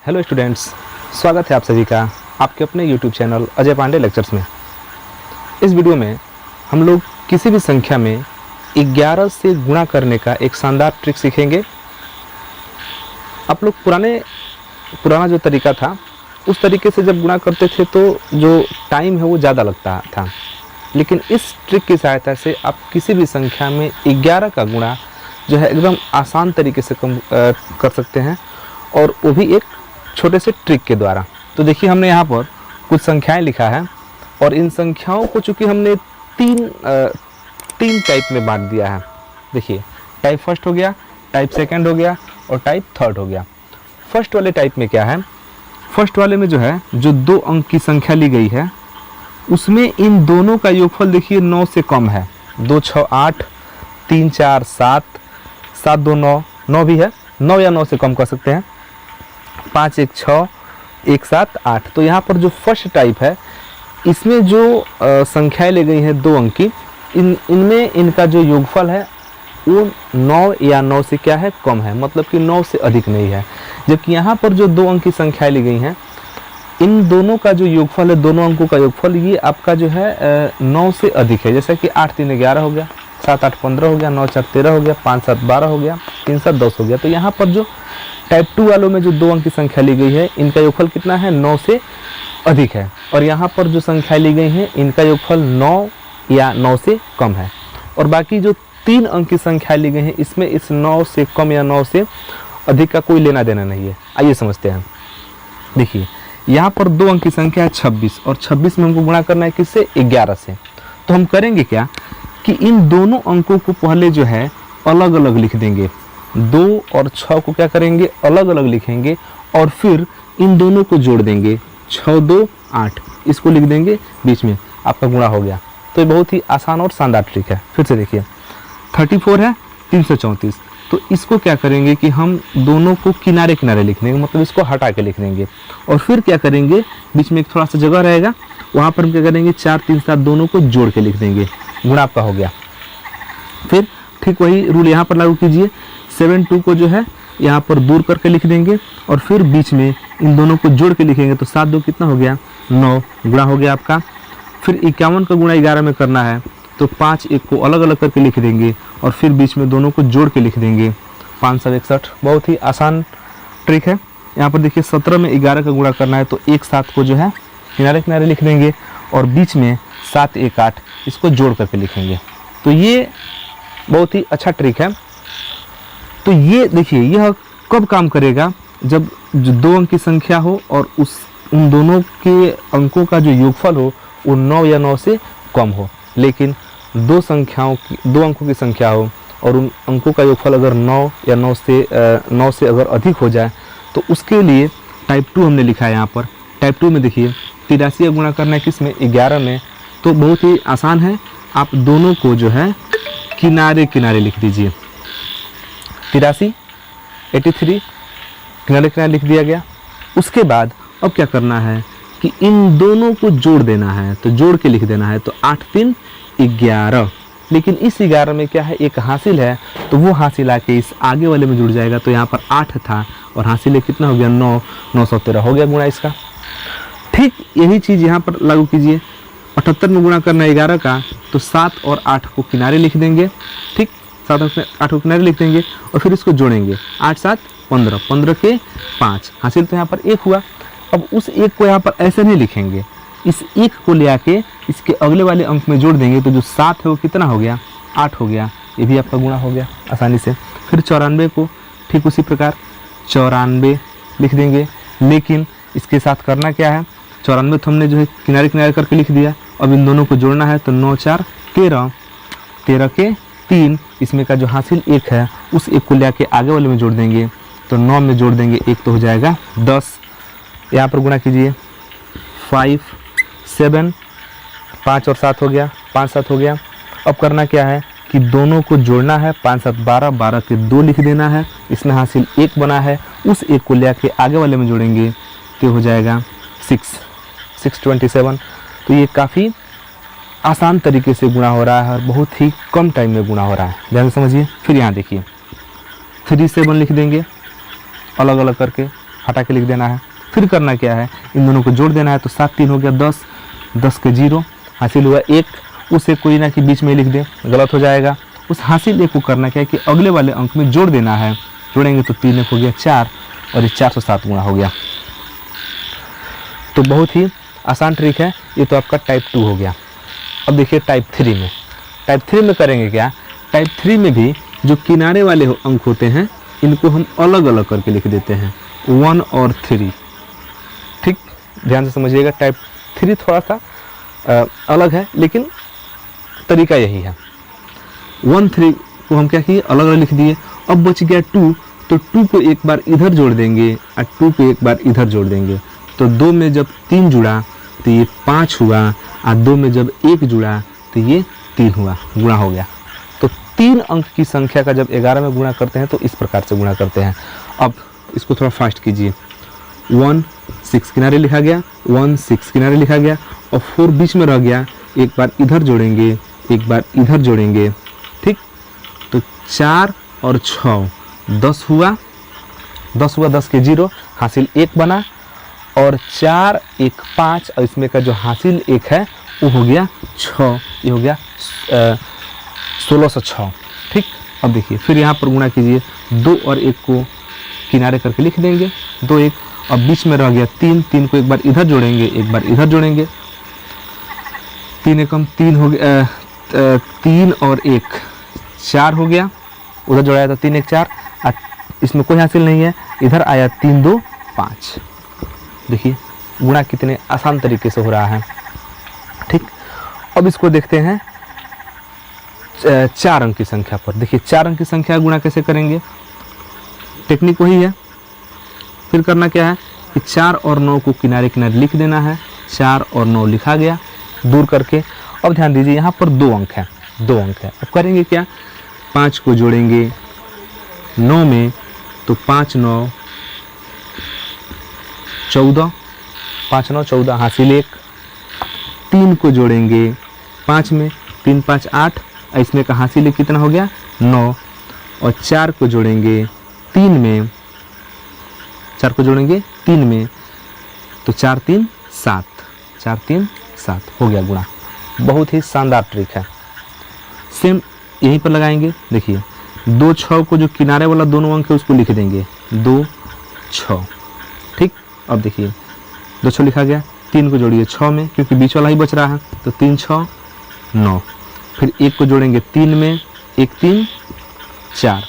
Hello students, स्वागत है आप सभी का आपके अपने YouTube channel Ajay Pandey lectures में। इस वीडियो में हम लोग किसी भी संख्या में 11 से गुणा करने का एक शानदार ट्रिक सीखेंगे। आप लोग पुराना जो तरीका था उस तरीके से जब गुणा करते थे तो जो टाइम है वो ज़्यादा लगता था, लेकिन इस ट्रिक की सहायता से आप किसी भी संख्या में 11 का गुणा जो है एकदम आसान तरीके से कर सकते हैं, और वो भी एक छोटे से ट्रिक के द्वारा। तो देखिए, हमने यहाँ पर कुछ संख्याएं लिखा है और इन संख्याओं को चूँकि हमने तीन टाइप में बांट दिया है। देखिए, टाइप फर्स्ट हो गया, टाइप सेकंड हो गया और टाइप थर्ड हो गया। फर्स्ट वाले टाइप में क्या है, फर्स्ट वाले में जो है जो 2 अंक की संख्या ली गई है उसमें इन दोनों का योगफल देखिए 9 से कम है। 2 6 8, 3 4 7, 7 2 9, 9 भी है, 9 या 9 से कम कर सकते हैं। 5 1 6, 1 7 8। तो यहाँ पर जो फर्स्ट टाइप है इसमें जो संख्याएं ले गई हैं 2 अंक की, इनमें इनका जो योगफल है वो 9 या 9 से क्या है, कम है, मतलब कि 9 से अधिक नहीं है। जबकि यहाँ पर जो 2 अंक की संख्याएं ली गई हैं इन दोनों का जो योगफल है, दोनों अंकों का योगफल ये आपका जो है 9 से अधिक है। जैसे कि 8 3 11 हो गया, 7 8 15 हो गया, 9 4 13 हो गया, 5 7 12 हो गया, 3 7 10 हो गया। तो यहाँ पर जो टाइप 2 वालों में जो 2 अंक की संख्या ली गई है इनका योगफल कितना है, 9 से अधिक है। और यहाँ पर जो संख्या ली गई है इनका योगफल 9 या 9 से कम है। और बाकी जो 3 अंक की संख्या ली गई है इसमें इस 9 से कम या 9 से अधिक का कोई लेना देना नहीं है। आइए समझते हैं। देखिए, यहाँ पर 2 अंक की संख्या है 26 और 26 में हमको गुणा करना है किससे, 11 से। तो हम करेंगे क्या कि इन दोनों अंकों को पहले जो है अलग अलग लिख देंगे। 2 और 6 को क्या करेंगे, अलग अलग लिखेंगे और फिर इन दोनों को जोड़ देंगे। 6 2 8 इसको लिख देंगे बीच में, आपका गुणा हो गया। तो ये बहुत ही आसान और शानदार ट्रिक है। फिर से देखिए, 34 है 334। तो इसको क्या करेंगे कि हम दोनों को किनारे किनारे लिख देंगे, मतलब इसको हटा के लिख देंगे। और फिर क्या करेंगे, बीच में एक थोड़ा सा जगह रहेगा, वहाँ पर हम क्या करेंगे 4 3 7 दोनों को जोड़ के लिख देंगे, गुणा आपका हो गया। फिर ठीक वही रूल यहाँ पर लागू कीजिए। 7 2 को जो है यहाँ पर दूर करके लिख देंगे और फिर बीच में इन दोनों को जोड़ के लिखेंगे। तो 7 2 कितना हो गया, 9, गुणा हो गया आपका। फिर 51 का गुणा 11 में करना है तो 5 1 को अलग अलग करके लिख देंगे और फिर बीच में दोनों को जोड़ के लिख देंगे। 5 7 61। बहुत ही आसान ट्रिक है। यहाँ पर देखिए, 17 में 11 का गुणा करना है तो 1 7 को जो है किनारे किनारे लिख देंगे और बीच में 7 1 8 इसको जोड़ करके लिखेंगे। तो ये बहुत ही अच्छा ट्रिक है। तो ये देखिए, यह कब काम करेगा, जब जो 2 अंक की संख्या हो और उन दोनों के अंकों का जो योगफल हो वो 9 या 9 से कम हो। लेकिन 2 अंकों की संख्या हो और उन अंकों का योगफल अगर 9 या 9 से अगर अधिक हो जाए तो उसके लिए टाइप 2 हमने लिखा है यहाँ पर। टाइप 2 में देखिए, 83 का गुणा करना है किसमें, 11 में। तो बहुत ही आसान है, आप दोनों को जो है किनारे किनारे लिख दीजिए। 83 83 किनारे किनारे लिख दिया गया। उसके बाद अब क्या करना है कि इन दोनों को जोड़ देना है, तो जोड़ के लिख देना है। तो 8 3 11। लेकिन इस 11 में क्या है, एक हासिल है, तो वो हासिल आके इस आगे वाले में जुड़ जाएगा। तो यहाँ पर 8 था और हासिल कितना हो गया, 9, 913 हो गया गुणा इसका। ठीक यही चीज़ यहाँ पर लागू कीजिए। 78 में गुणा करना है 11 का, तो 7 और 8 को किनारे लिख देंगे। ठीक, 7 और 8 को किनारे लिख देंगे और फिर इसको जोड़ेंगे। 8 7 15, 15 के 5, हासिल तो यहाँ पर 1 हुआ। अब उस 1 को यहाँ पर ऐसे नहीं लिखेंगे, इस 1 को ले आके इसके अगले वाले अंक में जोड़ देंगे। तो जो 7 है वो कितना हो गया, 8 हो गया। ये भी आपका गुणा हो गया आसानी से। फिर 94 को ठीक उसी प्रकार 94 लिख देंगे। लेकिन इसके साथ करना क्या है, 94 तो हमने जो है किनारे किनारे करके लिख दिया। अब इन दोनों को जोड़ना है तो 9 4 13, 13 के 3, इसमें का जो हासिल 1 है उस 1 को ले आके आगे वाले में जोड़ देंगे। तो 9 में जोड़ देंगे 1 तो हो जाएगा 10। यहाँ पर गुणा कीजिए। 5 7, 5 और 7 हो गया, 5 7 हो गया। अब करना क्या है कि दोनों को जोड़ना है। 5 7 12, 12 के 2 लिख देना है। इसमें हासिल 1 बना है, उस 1 को ले आके आगे वाले में जोड़ेंगे तो हो जाएगा 627। तो ये काफ़ी आसान तरीके से गुणा हो रहा है और बहुत ही कम टाइम में गुणा हो रहा है। ध्यान से समझिए। फिर यहाँ देखिए, 3 7 लिख देंगे अलग अलग करके। हटा के लिख देना है। फिर करना क्या है, इन दोनों को जोड़ देना है। तो 7 3 हो गया 10, 10 के 0 हासिल हुआ 1। उसे कोई ना कि बीच में लिख दे, गलत हो जाएगा। उस हासिल 1 को करना क्या है कि अगले वाले अंक में जोड़ देना है। जोड़ेंगे तो 3 1 हो गया 4 और ये 407 गुणा हो गया। तो बहुत ही आसान ट्रिक है। ये तो आपका टाइप 2 हो गया। अब देखिए टाइप 3 में। टाइप 3 में करेंगे क्या, टाइप 3 में भी जो किनारे वाले अंक होते हैं इनको हम अलग अलग करके लिख देते हैं, 1 और 3। ठीक, ध्यान से समझिएगा। टाइप 3 थोड़ा सा अलग है, लेकिन तरीका यही है। 1 3 को हम क्या किए, अलग अलग लिख दिए। अब बच गया 2, तो 2 को एक बार इधर जोड़ देंगे और 2 को एक बार इधर जोड़ देंगे। तो 2 में जब 3 जुड़ा तो ये 5 हुआ, और 2 में जब 1 जुड़ा तो ये 3 हुआ, गुणा हो गया। तो 3 अंक की संख्या का जब 11 में गुणा करते हैं तो इस प्रकार से गुणा करते हैं। अब इसको थोड़ा फास्ट कीजिए। 1 6 किनारे लिखा गया, 1 6 किनारे लिखा गया, और 4 बीच में रह गया। एक बार इधर जोड़ेंगे, एक बार इधर जोड़ेंगे। ठीक, तो 4 और 6 10 हुआ, 10 हुआ, 10 के 0 हासिल 1 बना, और 4 1 5, और इसमें का जो हासिल 1 है वो हो गया 6। ये हो गया 1606। ठीक, अब देखिए फिर यहाँ पर गुणा कीजिए। 2 और 1 को किनारे करके लिख देंगे, 2 1। अब बीच में रह गया 3, 3 को एक बार इधर जोड़ेंगे, एक बार इधर जोड़ेंगे। 3 एकम 3 हो गया, 3 और 1 4 हो गया, उधर जोड़ाया था 3 1 4, इसमें कोई हासिल नहीं है, इधर आया 3 2 5। देखिए गुणा कितने आसान तरीके से हो रहा है। ठीक, अब इसको देखते हैं 4 अंक की संख्या पर। देखिए 4 अंक की संख्या गुणा कैसे करेंगे, टेक्निक वही है। फिर करना क्या है कि 4 और 9 को किनारे किनारे लिख देना है। 4 और 9 लिखा गया दूर करके। अब ध्यान दीजिए यहाँ पर 2 अंक है, 2 अंक है। अब करेंगे क्या, 5 को जोड़ेंगे 9 में, तो 5 9 14, 5 9 14 हासिल 1। 3 को जोड़ेंगे 5 में, 3 5 8, इसमें का हासिल कितना हो गया 9। और 4 को जोड़ेंगे 3 में, 4 को जोड़ेंगे 3 में, तो 4 3 7, 4 3 7 हो गया गुणा। बहुत ही शानदार ट्रिक है। सेम यहीं पर लगाएंगे। देखिए 2 6 को जो किनारे वाला दोनों अंक है उसको लिख देंगे 2 6। ठीक, अब देखिए 2 6 लिखा गया, 3 को जोड़िए 6 में क्योंकि बीच वाला ही बच रहा है, तो 3 6 9। फिर 1 को जोड़ेंगे 3 में, 1 3 4।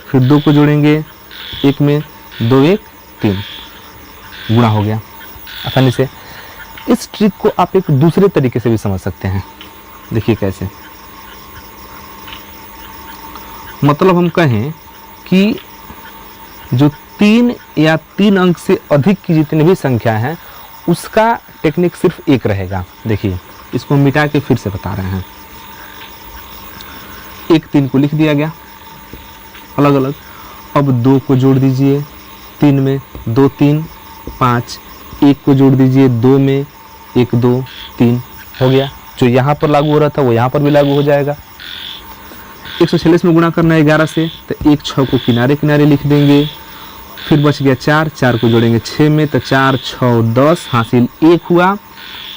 फिर 2 को जोड़ेंगे 1 में, 2 1 3, गुणा हो गया आसानी से। इस ट्रिक को आप एक दूसरे तरीके से भी समझ सकते हैं। देखिए कैसे, मतलब हम कहें कि जो 3 या 3 अंक से अधिक की जितनी भी संख्या है उसका टेक्निक सिर्फ एक रहेगा। देखिए इसको मिटा के फिर से बता रहे हैं। 1 3 को लिख दिया गया अलग अलग। अब 2 को जोड़ दीजिए 3 में, 2 3 5। 1 को जोड़ दीजिए 2 में, 1 2 3 हो गया। जो यहाँ पर लागू हो रहा था वो यहाँ पर भी लागू हो जाएगा। 146 में गुणा करना है 11 से, तो 1 6 को किनारे किनारे लिख देंगे। फिर बच गया 4, 4 को जोड़ेंगे 6 में, तो 4 6 10 हासिल 1 हुआ,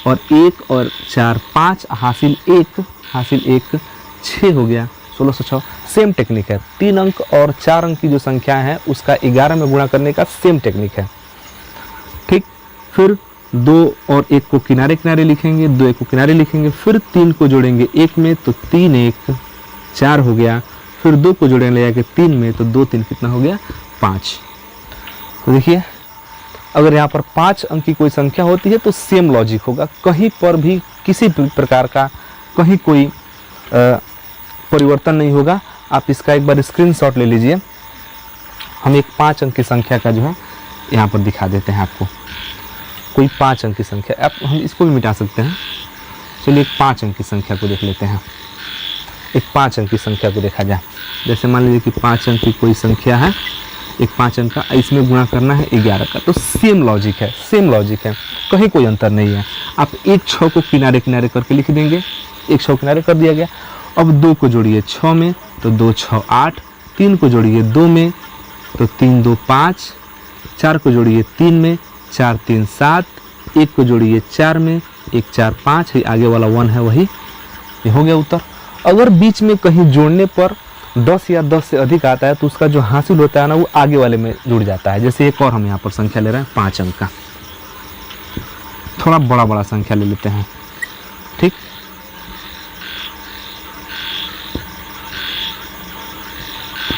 और 1 और 4 5 हासिल 1 6 हो गया 1606। सेम टेक्निक है। 3 अंक और 4 अंक की जो संख्या है उसका 11 में गुणा करने का सेम टेक्निक है। ठीक, फिर 2 और 1 को किनारे किनारे लिखेंगे, 2 1 को किनारे लिखेंगे। फिर 3 को जोड़ेंगे 1 में, तो 3 1 4 हो गया। फिर 2 को जोड़ेंगे ले जाके 3 में, तो 2 3 कितना हो गया 5। तो देखिए अगर यहाँ पर 5 अंक की कोई संख्या होती है तो सेम लॉजिक होगा। कहीं पर भी किसी भी प्रकार का कहीं कोई परिवर्तन नहीं होगा। आप इसका एक बार स्क्रीनशॉट ले लीजिए। हम एक 5 अंक की संख्या का जो है यहाँ पर दिखा देते हैं आपको। कोई 5 अंक की संख्या, आप हम इसको भी मिटा सकते हैं। चलिए एक 5 अंक की संख्या को देख लेते हैं। एक 5 अंक की संख्या को देखा जाए। जैसे मान लीजिए कि 5 अंक की कोई संख्या है, एक 5 अंक का, इसमें गुणा करना है 11 का। तो सेम लॉजिक है, सेम लॉजिक है, कहीं कोई अंतर नहीं है। आप 1 6 को किनारे किनारे करके लिख देंगे। 1 6 किनारे कर दिया गया। अब 2 को जोड़िए 6 में, तो 2 6 8। 3 को जोड़िए 2 में, तो 3 2 5। 4 को जोड़िए 3 में, 4 3 7, 1 को जोड़िए 4 में, 1 4 5, ये आगे वाला 1 है वही, ये हो गया उत्तर। अगर बीच में कहीं जोड़ने पर 10 या 10 से अधिक आता है तो उसका जो हासिल होता है ना वो आगे वाले में जुड़ जाता है। जैसे एक और हम यहाँ पर संख्या ले रहे हैं 5 अंक का, थोड़ा बड़ा बड़ा संख्या ले लेते हैं, ठीक।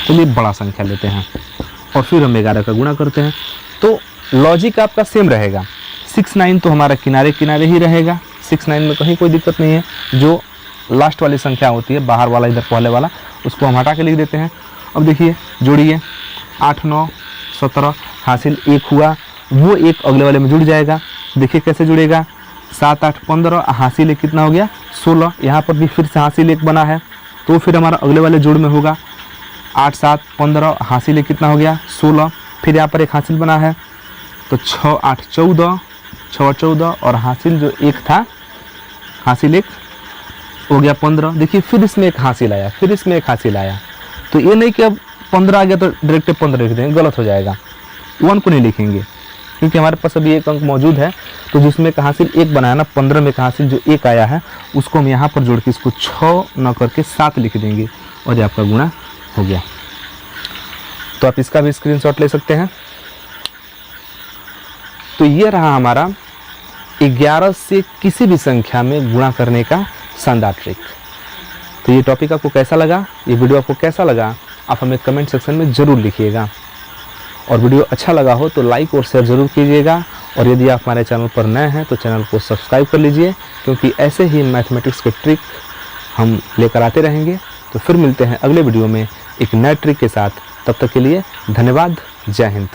चलिए बड़ा संख्या लेते हैं और फिर हम 11 का गुणा करते हैं। तो लॉजिक आपका सेम रहेगा। 6 9 तो हमारा किनारे किनारे ही रहेगा, 6 9 में कहीं कोई दिक्कत नहीं है। जो लास्ट वाली संख्या होती है, बाहर वाला इधर पहले वाला, उसको हम हटा के लिख देते हैं। अब देखिए जोड़िए 8 9 17, हासिल 1 हुआ, वो 1 अगले वाले में जुड़ जाएगा। देखिए कैसे जुड़ेगा, 7 8 15, हासिल 1 कितना हो गया 16। यहाँ पर भी फिर से हासिल 1 बना है तो फिर हमारा अगले वाले जोड़ में होगा 8 7 15, हासिल 1 कितना हो गया 16। फिर यहाँ पर एक हासिल बना है तो 6 8 14, 6 14, और हासिल जो 1 था, हासिल 1 हो गया 15। देखिए फिर इसमें एक हासिल आया, फिर इसमें एक हासिल आया। तो ये नहीं कि अब 15 आ गया तो डायरेक्ट 15 लिख देंगे, गलत हो जाएगा। 1 को नहीं लिखेंगे क्योंकि हमारे पास अभी एक अंक मौजूद है। तो जिसमें का हासिल 1 बनाया ना, 15 में का हासिल जो 1 आया है उसको हम यहाँ पर जोड़ के इसको 6 न करके 7 लिख देंगे और ये आपका गुणा हो गया। तो आप इसका भी स्क्रीनशॉट ले सकते हैं। तो ये रहा हमारा 11 से किसी भी संख्या में गुणा करने का शानदार ट्रिक। तो ये टॉपिक आपको कैसा लगा, ये वीडियो आपको कैसा लगा, आप हमें कमेंट सेक्शन में ज़रूर लिखिएगा। और वीडियो अच्छा लगा हो तो लाइक और शेयर ज़रूर कीजिएगा। और यदि आप हमारे चैनल पर नए हैं तो चैनल को सब्सक्राइब कर लीजिए, क्योंकि ऐसे ही मैथमेटिक्स के ट्रिक हम लेकर आते रहेंगे। तो फिर मिलते हैं अगले वीडियो में एक नए ट्रिक के साथ। तब तक के लिए धन्यवाद। जय हिंद।